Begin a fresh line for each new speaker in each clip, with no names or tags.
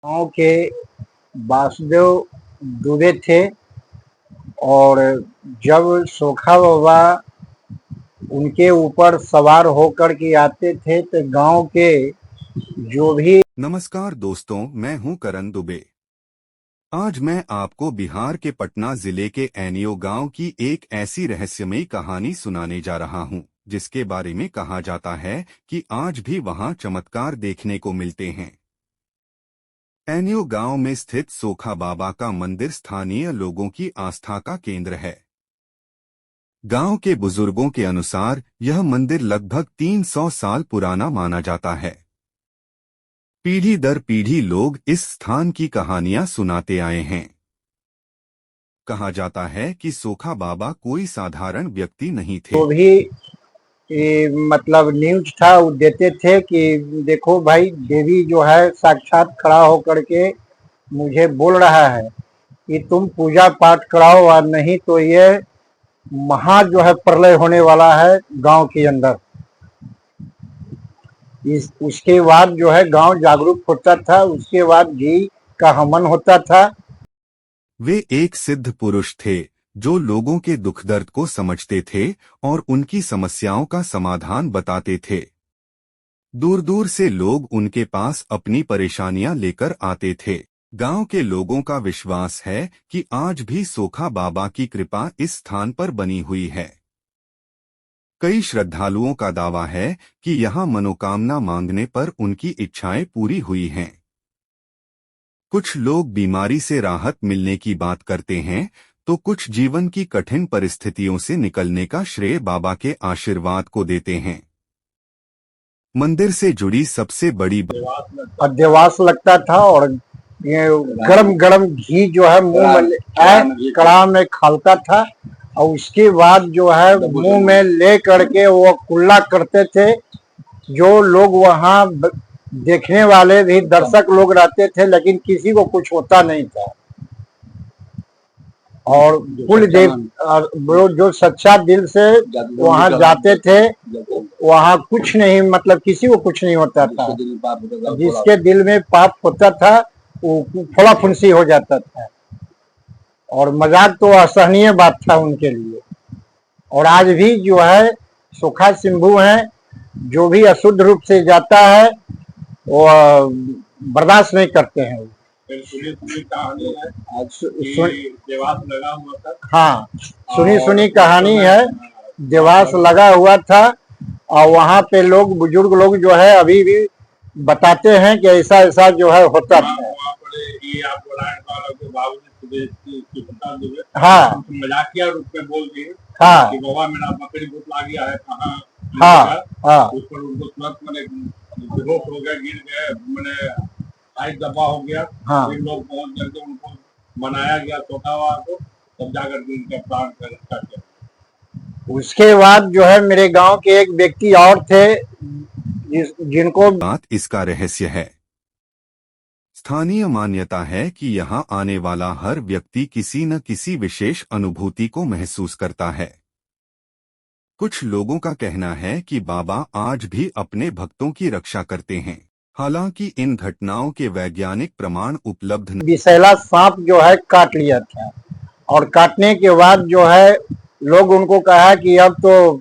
गांव के वासुदेव दुबे थे। और जब सोखा बाबा उनके ऊपर सवार होकर के आते थे तो गांव के जो भी।
नमस्कार दोस्तों, मैं हूं करण दुबे। आज मैं आपको बिहार के पटना जिले के ऐनियो गांव की एक ऐसी रहस्यमयी कहानी सुनाने जा रहा हूं, जिसके बारे में कहा जाता है कि आज भी वहां चमत्कार देखने को मिलते हैं। ऐनियो गांव में स्थित सोखा बाबा का मंदिर स्थानीय लोगों की आस्था का केंद्र है। गांव के बुजुर्गों के अनुसार यह मंदिर लगभग 300 साल पुराना माना जाता है। पीढ़ी दर पीढ़ी लोग इस स्थान की कहानियां सुनाते आए हैं। कहा जाता है कि सोखा बाबा कोई साधारण व्यक्ति नहीं थे।
जो भी मतलब न्यूज था वो देते थे कि देखो भाई, देवी जो है साक्षात खड़ा होकर के मुझे बोल रहा है कि तुम पूजा पाठ कराओ, और नहीं तो ये महा जो है प्रलय होने वाला है गांव के अंदर। इस उसके बाद जो है गांव जागरूक होता था, उसके बाद घी का हवन होता था।
वे एक सिद्ध पुरुष थे जो लोगों के दुख दर्द को समझते थे और उनकी समस्याओं का समाधान बताते थे। दूर दूर से लोग उनके पास अपनी परेशानियां लेकर आते थे। गांव के लोगों का विश्वास है कि आज भी सोखा बाबा की कृपा इस स्थान पर बनी हुई है। कई श्रद्धालुओं का दावा है कि यहाँ मनोकामना मांगने पर उनकी इच्छाएं पूरी हुई हैं। कुछ लोग बीमारी से राहत मिलने की बात करते हैं, तो कुछ जीवन की कठिन परिस्थितियों से निकलने का श्रेय बाबा के आशीर्वाद को देते हैं। मंदिर से जुड़ी सबसे बड़ी
देवास लगता था, और ये गरम गरम घी जो है मुंह में कड़ा में खालता था, और उसके बाद जो है मुंह में ले करके वो कुल्ला करते थे। जो लोग वहाँ देखने वाले भी दर्शक लोग रहते थे, लेकिन किसी को कुछ होता नहीं था। और कुल देव जो सच्चा दिल से वहाँ जाते थे, वहाँ कुछ नहीं, मतलब किसी को कुछ नहीं होता था। जिसके दिल में पाप होता था वो फुला फुंसी हो जाता था, और मजाक तो असहनीय बात था उनके लिए। और आज भी जो है सोखा सिंभू है, जो भी अशुद्ध रूप से जाता है वो बर्दाश्त नहीं करते हैं। देवास लगा हुआ था। हाँ, सुनी सुनी कहानी है। देवास लगा हुआ था, और वहाँ पे लोग, बुजुर्ग लोग जो है अभी भी बताते हैं कि ऐसा ऐसा जो है होता था। हाँ, मजाकिया रूप में बोल दिए। हाँ, कि बाबा मेरा बकरी भूत ला गया है, कहाँ? हाँ हाँ, उस पर उनको तुरंत मैंने बेहोश हो गया, गिर गए, मैंने हाइट दबा हो गया। हाँ, फिर लोग पहुंच करके उनको मनाया गया सोखा बाबा को, तब जाकर के उनका प्राण का रक्षा किया। उसके बाद जो है मेरे गांव के एक व्यक्ति और थे जिनको
बात इसका रहस्य है। स्थानीय मान्यता है कि यहाँ आने वाला हर व्यक्ति किसी न किसी विशेष अनुभूति को महसूस करता है। कुछ लोगों का कहना है कि बाबा आज भी अपने भक्तों की रक्षा करते हैं। हालांकि इन घटनाओं के वैज्ञानिक प्रमाण उपलब्ध नहीं।
विषैला सांप जो है काट लिया था, और काटने के बाद जो है लोग उनको कहा कि अब तो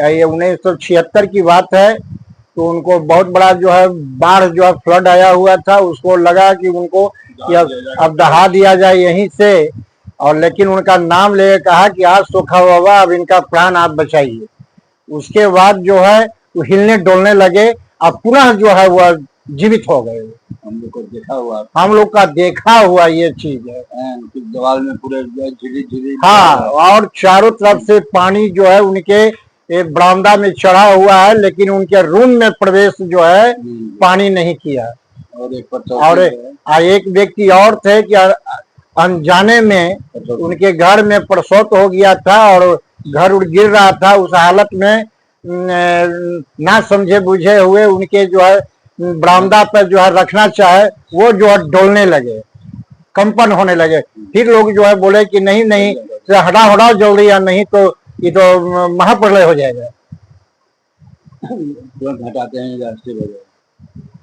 ये 1976 की बात है, तो उनको बहुत बड़ा जो है बाढ़ जो है फ्लड आया हुआ था। उसको लगा कि उनको कि अब दहा दिया जाए यहीं से, और लेकिन उनका नाम लेके कहा कि आज सोखा बाबा, अब इनका प्राण आप बचाइए। उसके बाद जो है वो हिलने डोलने लगे, अब पुनः जो है वह जीवित हो गए। हम लोग का देखा हुआ ये चीज है। दीवार में पूरे झिरी झिरी। हाँ, और चारों तरफ से पानी जो है उनके एक बरामदा में चढ़ा हुआ है, लेकिन उनके रूम में प्रवेश जो है पानी नहीं किया। और एक व्यक्ति और थे कि अनजाने में उनके घर में प्रसव हो गया था, और घर उड़ गिर रहा था। उस हालत में ना समझे बुझे हुए उनके जो है बरामदा पर जो है रखना चाहे, वो जो है डोलने लगे, कंपन होने लगे। फिर लोग जो है बोले कि नहीं नहीं, हटा हटाओ जल्दी, या नहीं तो ये तो महाप्रलय हो जाएगा।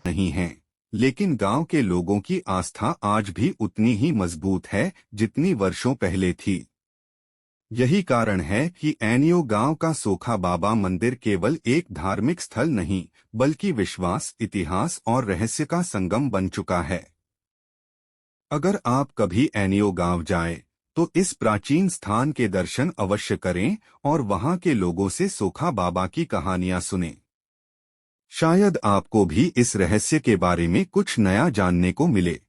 नहीं है। लेकिन गांव के लोगों की आस्था आज भी उतनी ही मजबूत है जितनी वर्षों पहले थी। यही कारण है कि ऐनियो गांव का सोखा बाबा मंदिर केवल एक धार्मिक स्थल नहीं बल्कि विश्वास, इतिहास और रहस्य का संगम बन चुका है। अगर आप कभी ऐनियो गांव जाएं, तो इस प्राचीन स्थान के दर्शन अवश्य करें और वहां के लोगों से सोखा बाबा की कहानियां सुनें। शायद आपको भी इस रहस्य के बारे में कुछ नया जानने को मिले।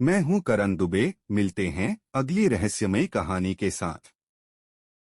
मैं हूं करण दुबे, मिलते हैं अगली रहस्यमयी कहानी के साथ।